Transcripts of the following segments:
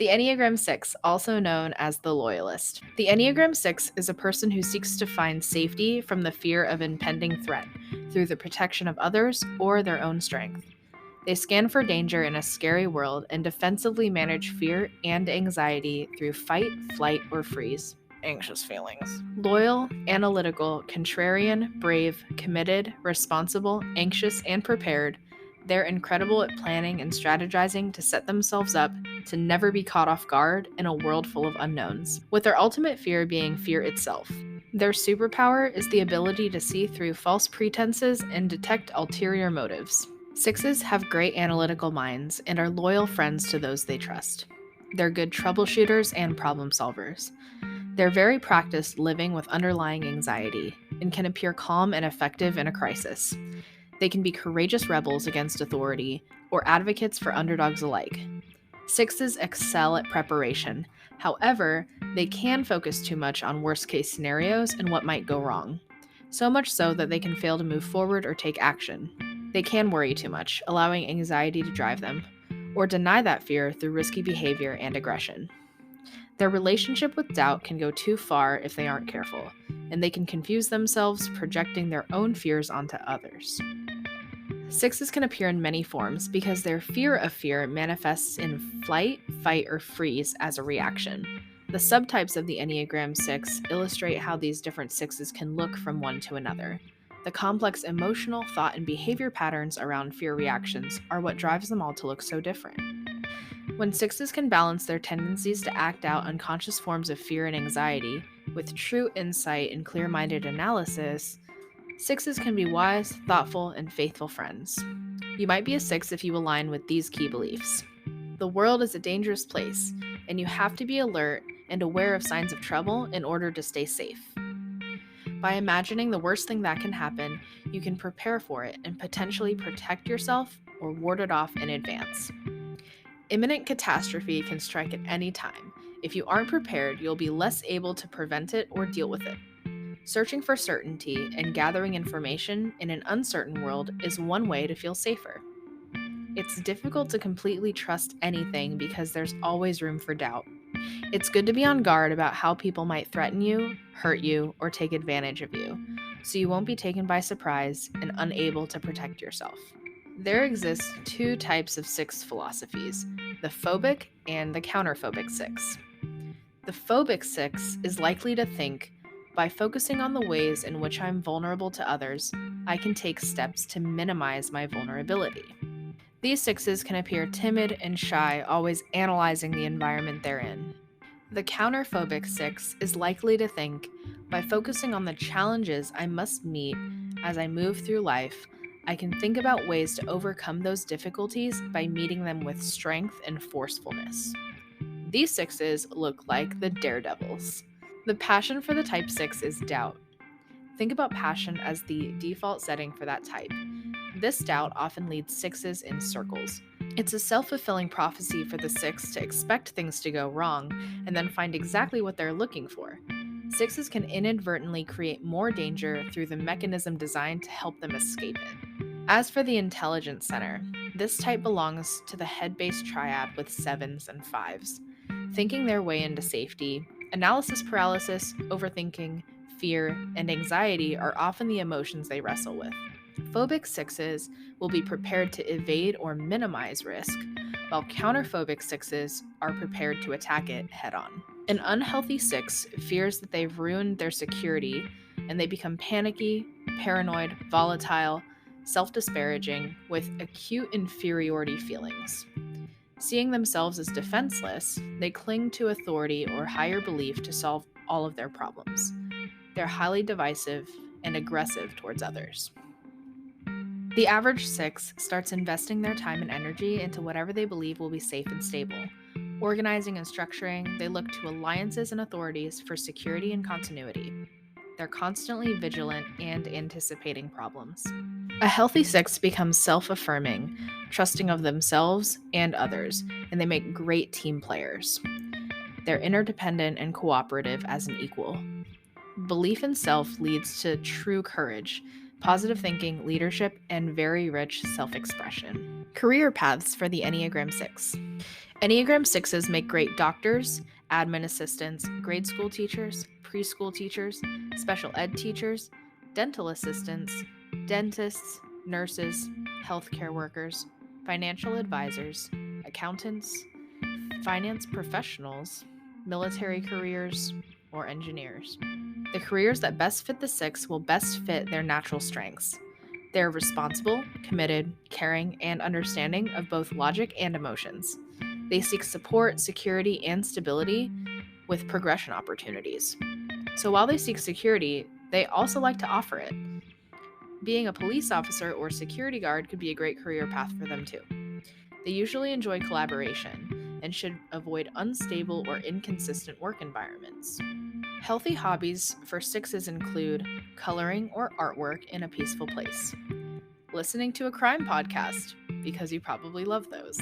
The Enneagram 6, also known as the loyalist. The Enneagram 6 is a person who seeks to find safety from the fear of impending threat through the protection of others or their own strength. They scan for danger in a scary world and defensively manage fear and anxiety through fight, flight, or freeze. Anxious feelings. Loyal, analytical, contrarian, brave, committed, responsible, anxious, and prepared, they're incredible at planning and strategizing to set themselves up to never be caught off guard in a world full of unknowns, with their ultimate fear being fear itself. Their superpower is the ability to see through false pretenses and detect ulterior motives. Sixes have great analytical minds and are loyal friends to those they trust. They're good troubleshooters and problem solvers. They're very practiced living with underlying anxiety and can appear calm and effective in a crisis. They can be courageous rebels against authority or advocates for underdogs alike. Sixes excel at preparation. However, they can focus too much on worst-case scenarios and what might go wrong, so much so that they can fail to move forward or take action. They can worry too much, allowing anxiety to drive them, or deny that fear through risky behavior and aggression. Their relationship with doubt can go too far if they aren't careful, and they can confuse themselves, projecting their own fears onto others. Sixes can appear in many forms because their fear of fear manifests in flight, fight, or freeze as a reaction. The subtypes of the Enneagram 6 illustrate how these different sixes can look from one to another. The complex emotional, thought, and behavior patterns around fear reactions are what drives them all to look so different. When sixes can balance their tendencies to act out unconscious forms of fear and anxiety with true insight and clear-minded analysis, sixes can be wise, thoughtful, and faithful friends. You might be a six if you align with these key beliefs. The world is a dangerous place, and you have to be alert and aware of signs of trouble in order to stay safe. By imagining the worst thing that can happen, you can prepare for it and potentially protect yourself or ward it off in advance. Imminent catastrophe can strike at any time. If you aren't prepared, you'll be less able to prevent it or deal with it. Searching for certainty and gathering information in an uncertain world is one way to feel safer. It's difficult to completely trust anything because there's always room for doubt. It's good to be on guard about how people might threaten you, hurt you, or take advantage of you, so you won't be taken by surprise and unable to protect yourself. There exist two types of six philosophies, the phobic and the counterphobic six. The phobic six is likely to think, by focusing on the ways in which I'm vulnerable to others, I can take steps to minimize my vulnerability. These sixes can appear timid and shy, always analyzing the environment they're in. The counterphobic six is likely to think, by focusing on the challenges I must meet as I move through life, I can think about ways to overcome those difficulties by meeting them with strength and forcefulness. These sixes look like the daredevils. The passion for the type 6 is doubt. Think about passion as the default setting for that type. This doubt often leads sixes in circles. It's a self-fulfilling prophecy for the six to expect things to go wrong and then find exactly what they're looking for. Sixes can inadvertently create more danger through the mechanism designed to help them escape it. As for the intelligence center, this type belongs to the head-based triad with 7s and 5s. Thinking their way into safety, analysis paralysis, overthinking, fear, and anxiety are often the emotions they wrestle with. Phobic sixes will be prepared to evade or minimize risk, while counterphobic sixes are prepared to attack it head-on. An unhealthy six fears that they've ruined their security, and they become panicky, paranoid, volatile, self-disparaging, with acute inferiority feelings. Seeing themselves as defenseless, they cling to authority or higher belief to solve all of their problems. They're highly divisive and aggressive towards others. The average six starts investing their time and energy into whatever they believe will be safe and stable. Organizing and structuring, they look to alliances and authorities for security and continuity. They're constantly vigilant and anticipating problems. A healthy six becomes self-affirming, trusting of themselves and others, and they make great team players. They're interdependent and cooperative as an equal. Belief in self leads to true courage, positive thinking, leadership, and very rich self-expression. Career paths for the Enneagram 6. Enneagram 6s make great doctors, admin assistants, grade school teachers, preschool teachers, special ed teachers, dental assistants, dentists, nurses, healthcare workers, financial advisors, accountants, finance professionals, military careers, or engineers. The careers that best fit the 6 will best fit their natural strengths. They are responsible, committed, caring, and understanding of both logic and emotions. They seek support, security, and stability with progression opportunities. So while they seek security, they also like to offer it. Being a police officer or security guard could be a great career path for them too. They usually enjoy collaboration and should avoid unstable or inconsistent work environments. Healthy hobbies for 6s include coloring or artwork in a peaceful place, listening to a crime podcast, because you probably love those,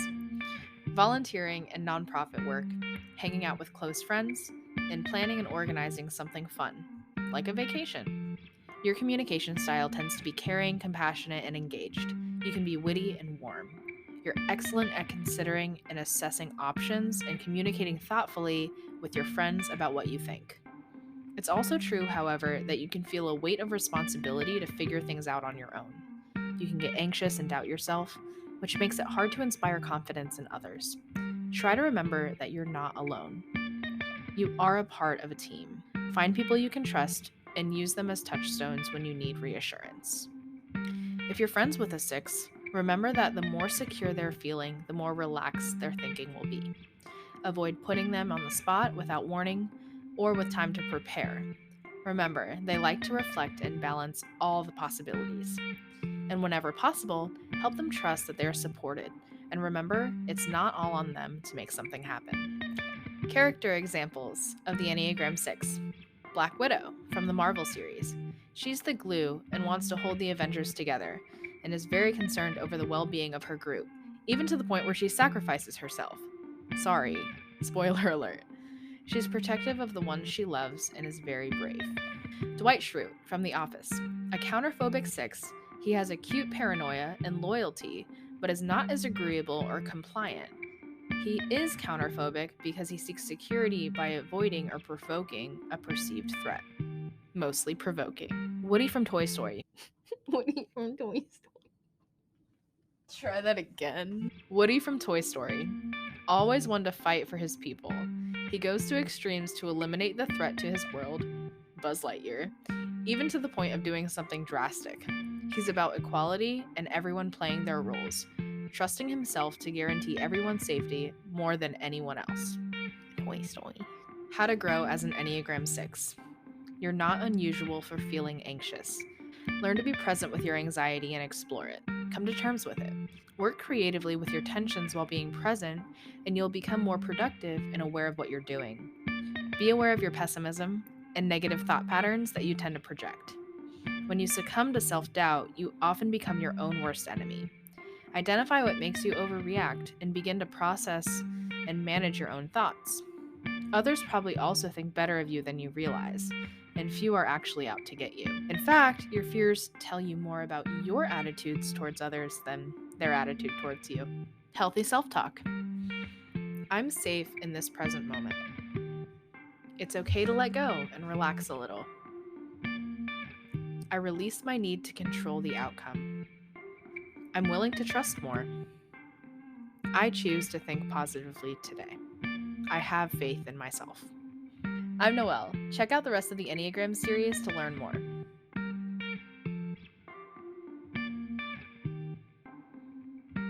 volunteering and nonprofit work, hanging out with close friends, and planning and organizing something fun, like a vacation. Your communication style tends to be caring, compassionate, and engaged. You can be witty and warm. You're excellent at considering and assessing options and communicating thoughtfully with your friends about what you think. It's also true, however, that you can feel a weight of responsibility to figure things out on your own. You can get anxious and doubt yourself, which makes it hard to inspire confidence in others. Try to remember that you're not alone. You are a part of a team. Find people you can trust and use them as touchstones when you need reassurance. If you're friends with a 6, remember that the more secure they're feeling, the more relaxed their thinking will be. Avoid putting them on the spot without warning or with time to prepare. Remember, they like to reflect and balance all the possibilities. And whenever possible, help them trust that they are supported. And remember, it's not all on them to make something happen. Character examples of the Enneagram 6. Black Widow from the Marvel series. She's the glue and wants to hold the Avengers together, and is very concerned over the well-being of her group, even to the point where she sacrifices herself. Sorry, spoiler alert. She's protective of the ones she loves and is very brave. Dwight Schrute from The Office. A counterphobic 6, he has acute paranoia and loyalty, but is not as agreeable or compliant. He is counterphobic because he seeks security by avoiding or provoking a perceived threat. Mostly provoking. Woody from Toy Story. Woody from Toy Story. Try that again. Woody from Toy Story. Always one to fight for his people. He goes to extremes to eliminate the threat to his world, Buzz Lightyear, even to the point of doing something drastic. He's about equality and everyone playing their roles, trusting himself to guarantee everyone's safety more than anyone else. Toy Story. How to grow as an Enneagram 6. You're not unusual for feeling anxious. Learn to be present with your anxiety and explore it. Come to terms with it. Work creatively with your tensions while being present, and you'll become more productive and aware of what you're doing. Be aware of your pessimism and negative thought patterns that you tend to project. When you succumb to self-doubt, you often become your own worst enemy. Identify what makes you overreact and begin to process and manage your own thoughts. Others probably also think better of you than you realize, and few are actually out to get you. In fact, your fears tell you more about your attitudes towards others than their attitude towards you. Healthy self-talk. I'm safe in this present moment. It's okay to let go and relax a little. I release my need to control the outcome. I'm willing to trust more. I choose to think positively today. I have faith in myself. I'm Noelle. Check out the rest of the Enneagram series to learn more.